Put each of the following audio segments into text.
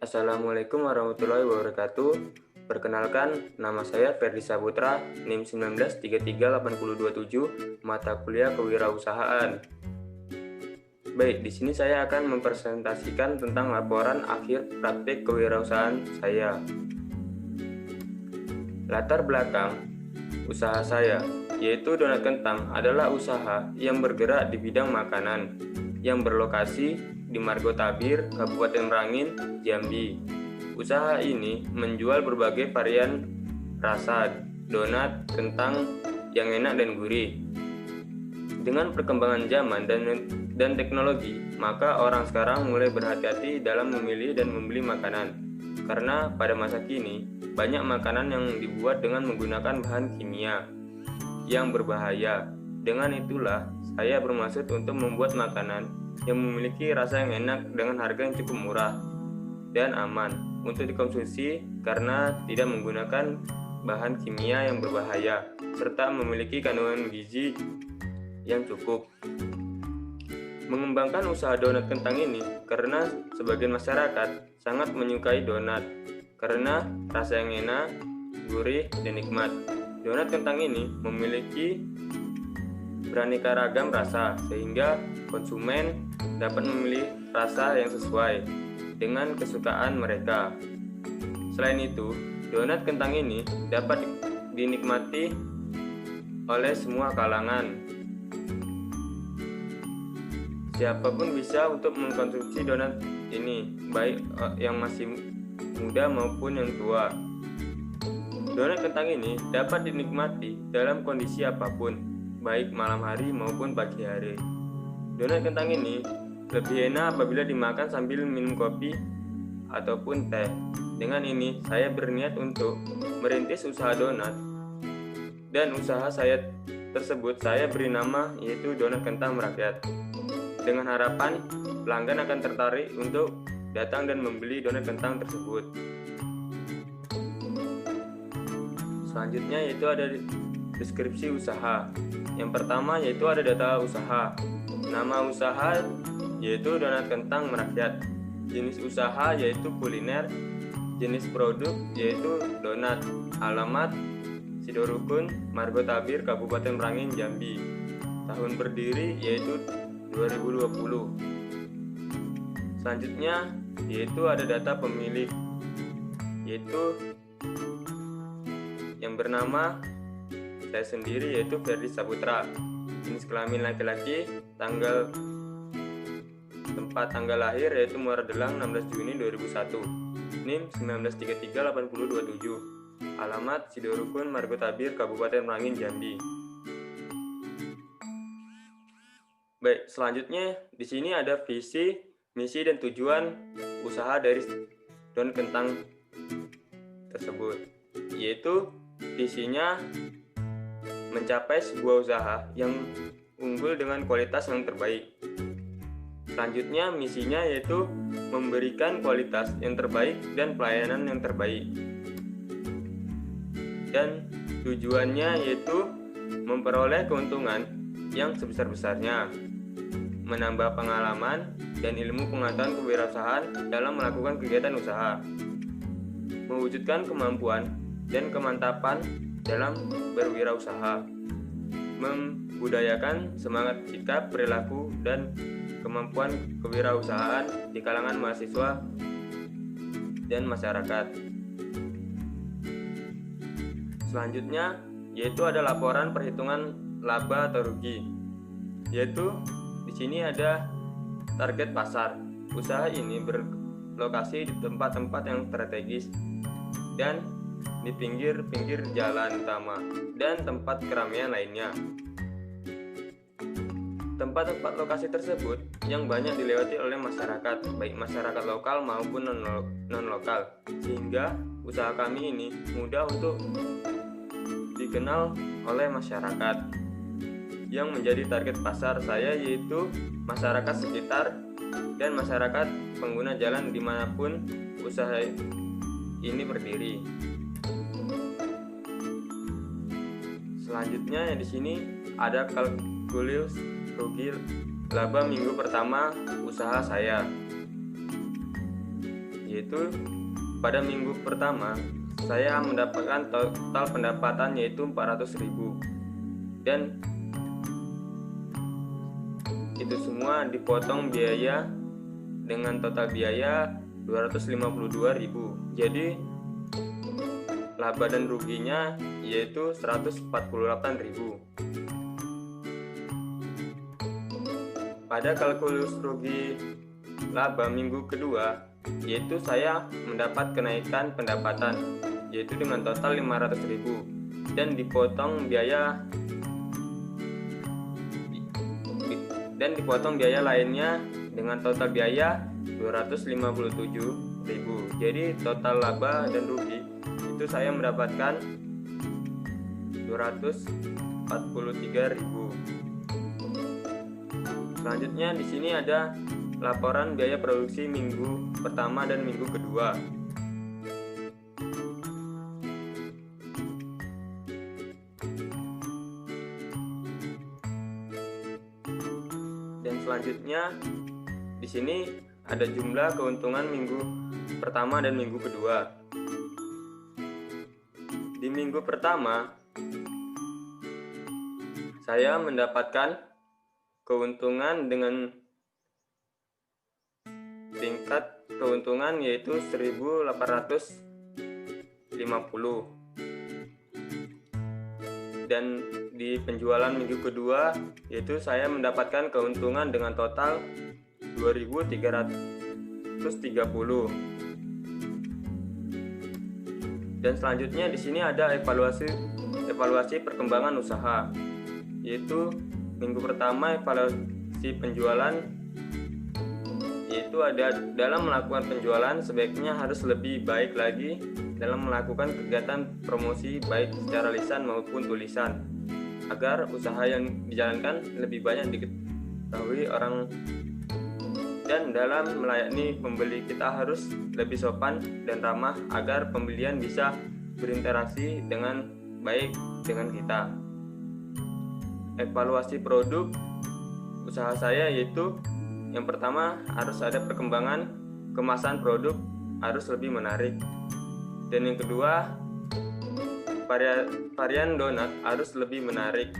Assalamualaikum warahmatullahi wabarakatuh. Perkenalkan, nama saya Ferdi Saputra, NIM 1933827, mata kuliah kewirausahaan. Baik, di sini saya akan mempresentasikan tentang laporan akhir praktik kewirausahaan saya. Latar belakang usaha saya, yaitu Donat Kentang, adalah usaha yang bergerak di bidang makanan, yang berlokasi di Margotabir, Kabupaten Merangin, Jambi. Usaha ini menjual berbagai varian rasa donat kentang yang enak dan gurih. Dengan perkembangan zaman dan teknologi, maka orang sekarang mulai berhati-hati dalam memilih dan membeli makanan. Karena pada masa kini, banyak makanan yang dibuat dengan menggunakan bahan kimia yang berbahaya. Dengan itulah, saya bermaksud untuk membuat makanan yang memiliki rasa yang enak dengan harga yang cukup murah dan aman untuk dikonsumsi karena tidak menggunakan bahan kimia yang berbahaya serta memiliki kandungan gizi yang cukup. Mengembangkan usaha donat kentang ini karena sebagian masyarakat sangat menyukai donat karena rasa yang enak, gurih, dan nikmat. Donat kentang ini memiliki beraneka ragam rasa sehingga konsumen dapat memilih rasa yang sesuai dengan kesukaan mereka. Selain itu, donat kentang ini dapat dinikmati oleh semua kalangan. Siapapun bisa untuk mengkonsumsi donat ini, baik yang masih muda maupun yang tua. Donat kentang ini dapat dinikmati dalam kondisi apapun, baik malam hari maupun pagi hari. Donat kentang ini lebih enak apabila dimakan sambil minum kopi ataupun teh. Dengan ini, saya berniat untuk merintis usaha donat. Dan usaha saya tersebut saya beri nama yaitu Donat Kentang Merakyat. Dengan harapan pelanggan akan tertarik untuk datang dan membeli donat kentang tersebut. Selanjutnya yaitu ada deskripsi usaha. Yang pertama yaitu ada data usaha. Nama usaha yaitu Donat Kentang Merakyat. Jenis usaha yaitu kuliner. Jenis produk yaitu donat. Alamat Sidorukun, Margotabir, Kabupaten Merangin, Jambi. Tahun berdiri yaitu 2020. Selanjutnya yaitu ada data pemilik, yaitu yang bernama saya sendiri yaitu Ferdi Saputra. Jenis kelamin laki-laki, tempat tanggal lahir yaitu Muara Delang 16 Juni 2001. NIM 1933827. Alamat Sidorukun, Margotabir, Kabupaten Merangin, Jambi. Baik, selanjutnya di sini ada visi, misi, dan tujuan usaha dari donat kentang tersebut. Yaitu visinya mencapai sebuah usaha yang unggul dengan kualitas yang terbaik. Selanjutnya misinya yaitu memberikan kualitas yang terbaik dan pelayanan yang terbaik. Dan tujuannya yaitu memperoleh keuntungan yang sebesar-besarnya, menambah pengalaman dan ilmu pengetahuan kewirausahaan dalam melakukan kegiatan usaha, mewujudkan kemampuan dan kemantapan dalam berwirausaha, membudayakan semangat sikap, perilaku, dan kemampuan kewirausahaan di kalangan mahasiswa dan masyarakat. Selanjutnya yaitu ada laporan perhitungan laba atau rugi, yaitu di sini ada target pasar. Usaha ini berlokasi di tempat-tempat yang strategis dan di pinggir-pinggir jalan utama dan tempat keramaian lainnya. Tempat-tempat lokasi tersebut yang banyak dilewati oleh masyarakat, baik masyarakat lokal maupun non-lokal, sehingga usaha kami ini mudah untuk dikenal oleh masyarakat. Yang menjadi target pasar saya yaitu masyarakat sekitar dan masyarakat pengguna jalan dimanapun usaha ini berdiri. Selanjutnya di sini ada kalkulus rugi laba minggu pertama usaha saya, yaitu pada minggu pertama saya mendapatkan total pendapatan yaitu 400.000, dan itu semua dipotong biaya dengan total biaya 252.000. Jadi laba dan ruginya yaitu 148.000. Pada kalkulus rugi laba minggu kedua, yaitu saya mendapat kenaikan pendapatan yaitu dengan total 500.000 dan dipotong biaya lainnya dengan total biaya 257.000. Jadi total laba dan rugi itu saya mendapatkan 243.000. Selanjutnya di sini ada laporan biaya produksi minggu pertama dan minggu kedua. Dan selanjutnya di sini ada jumlah keuntungan minggu pertama dan minggu kedua. Di minggu pertama saya mendapatkan keuntungan dengan tingkat keuntungan yaitu 1.850, dan di penjualan minggu kedua yaitu saya mendapatkan keuntungan dengan total 2.330. Dan selanjutnya di sini ada evaluasi perkembangan usaha, yaitu minggu pertama evaluasi penjualan, yaitu ada dalam melakukan penjualan sebaiknya harus lebih baik lagi dalam melakukan kegiatan promosi baik secara lisan maupun tulisan agar usaha yang dijalankan lebih banyak diketahui orang, dan dalam melayani pembeli kita harus lebih sopan dan ramah agar pembelian bisa berinteraksi dengan baik dengan kita. Evaluasi produk usaha saya yaitu yang pertama harus ada perkembangan kemasan produk harus lebih menarik, dan yang kedua varian donat harus lebih menarik,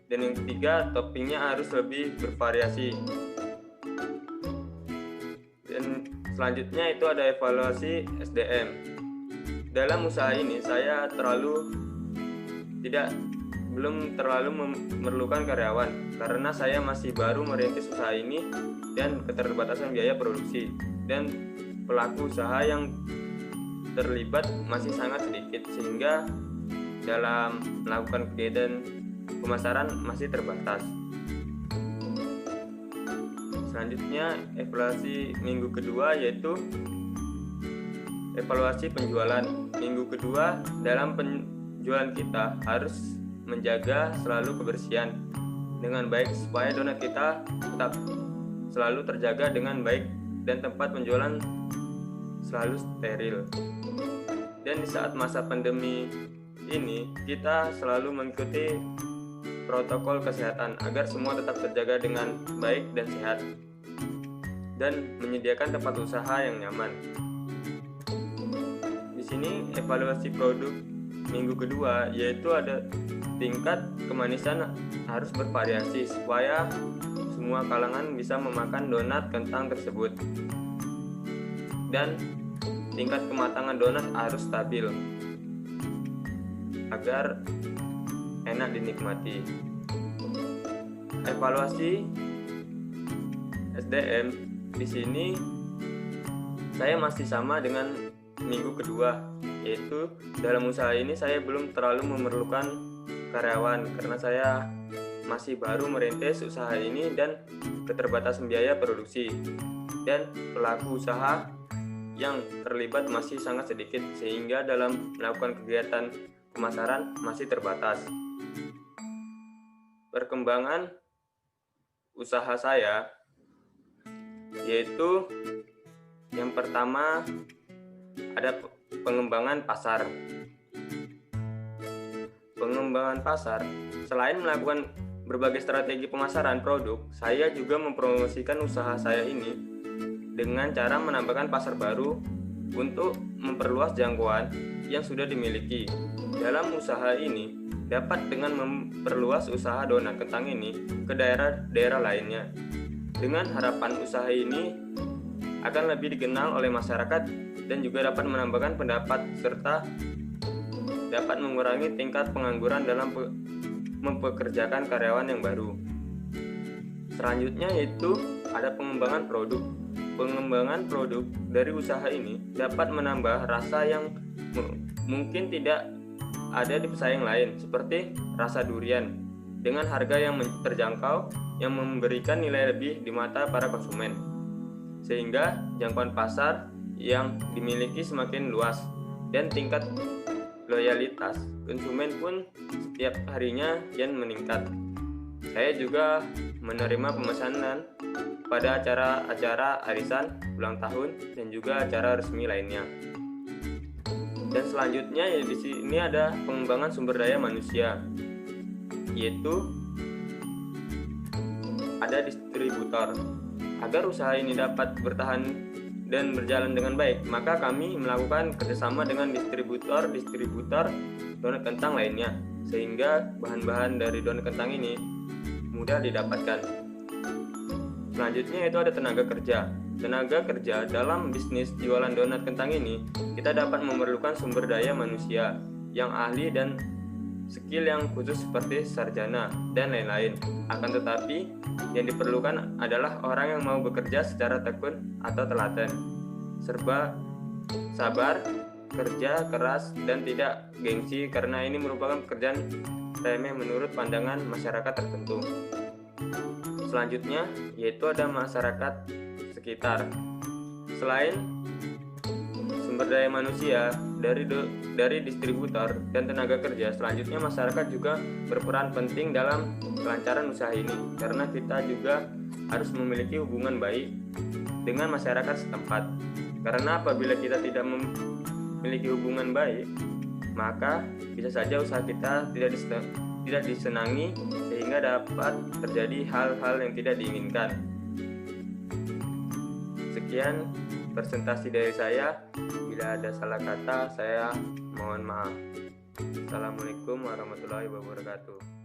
dan yang ketiga toppingnya harus lebih bervariasi. Dan selanjutnya itu ada evaluasi SDM. Dalam usaha ini saya belum terlalu memerlukan karyawan karena saya masih baru merintis usaha ini dan keterbatasan biaya produksi, dan pelaku usaha yang terlibat masih sangat sedikit sehingga dalam melakukan kegiatan pemasaran masih terbatas. Selanjutnya evaluasi minggu kedua yaitu evaluasi penjualan. Minggu kedua dalam penjualan kita harus menjaga selalu kebersihan dengan baik supaya donat kita tetap selalu terjaga dengan baik dan tempat penjualan selalu steril. Dan di saat masa pandemi ini kita selalu mengikuti protokol kesehatan agar semua tetap terjaga dengan baik dan sehat, dan menyediakan tempat usaha yang nyaman. Di sini evaluasi produk minggu kedua yaitu ada tingkat kemanisan harus bervariasi supaya semua kalangan bisa memakan donat kentang tersebut, dan tingkat kematangan donat harus stabil agar enak dinikmati. Evaluasi SDM di sini saya masih sama dengan minggu kedua, yaitu dalam usaha ini saya belum terlalu memerlukan karyawan karena saya masih baru merintis usaha ini dan keterbatasan biaya produksi, dan pelaku usaha yang terlibat masih sangat sedikit sehingga dalam melakukan kegiatan pemasaran masih terbatas. Perkembangan usaha saya yaitu yang pertama ada pengembangan pasar. Pengembangan pasar, selain melakukan berbagai strategi pemasaran produk, saya juga mempromosikan usaha saya ini dengan cara menambahkan pasar baru untuk memperluas jangkauan yang sudah dimiliki. Dalam usaha ini dapat dengan memperluas usaha donat kentang ini ke daerah-daerah lainnya. Dengan harapan usaha ini akan lebih dikenal oleh masyarakat dan juga dapat menambahkan pendapat serta dapat mengurangi tingkat pengangguran dalam mempekerjakan karyawan yang baru. Selanjutnya yaitu ada pengembangan produk. Pengembangan produk dari usaha ini dapat menambah rasa yang mungkin tidak ada di pesaing lain, seperti rasa durian, dengan harga yang terjangkau yang memberikan nilai lebih di mata para konsumen, sehingga jangkauan pasar yang dimiliki semakin luas dan tingkat loyalitas konsumen pun setiap harinya kian meningkat. Saya juga menerima pemesanan pada acara-acara arisan, ulang tahun, dan juga acara resmi lainnya. Dan selanjutnya ya di sini ada pengembangan sumber daya manusia, yaitu ada distributor. Agar usaha ini dapat bertahan dan berjalan dengan baik, maka kami melakukan kerjasama dengan distributor donat kentang lainnya, sehingga bahan-bahan dari donat kentang ini mudah didapatkan. Selanjutnya itu ada tenaga kerja. Tenaga kerja dalam bisnis jualan donat kentang ini, kita dapat memerlukan sumber daya manusia yang ahli dan skill yang khusus seperti sarjana dan lain-lain. Akan tetapi yang diperlukan adalah orang yang mau bekerja secara tekun atau telaten, serba sabar, kerja keras, dan tidak gengsi, karena ini merupakan pekerjaan remeh menurut pandangan masyarakat tertentu. Selanjutnya yaitu ada masyarakat sekitar. Selain sumber daya manusia dari distributor dan tenaga kerja, selanjutnya masyarakat juga berperan penting dalam kelancaran usaha ini, karena kita juga harus memiliki hubungan baik dengan masyarakat setempat. Karena apabila kita tidak memiliki hubungan baik, maka bisa saja usaha kita tidak disenangi, sehingga dapat terjadi hal-hal yang tidak diinginkan. Sekian presentasi dari saya. Bila ada salah kata, saya mohon maaf. Assalamualaikum warahmatullahi wabarakatuh.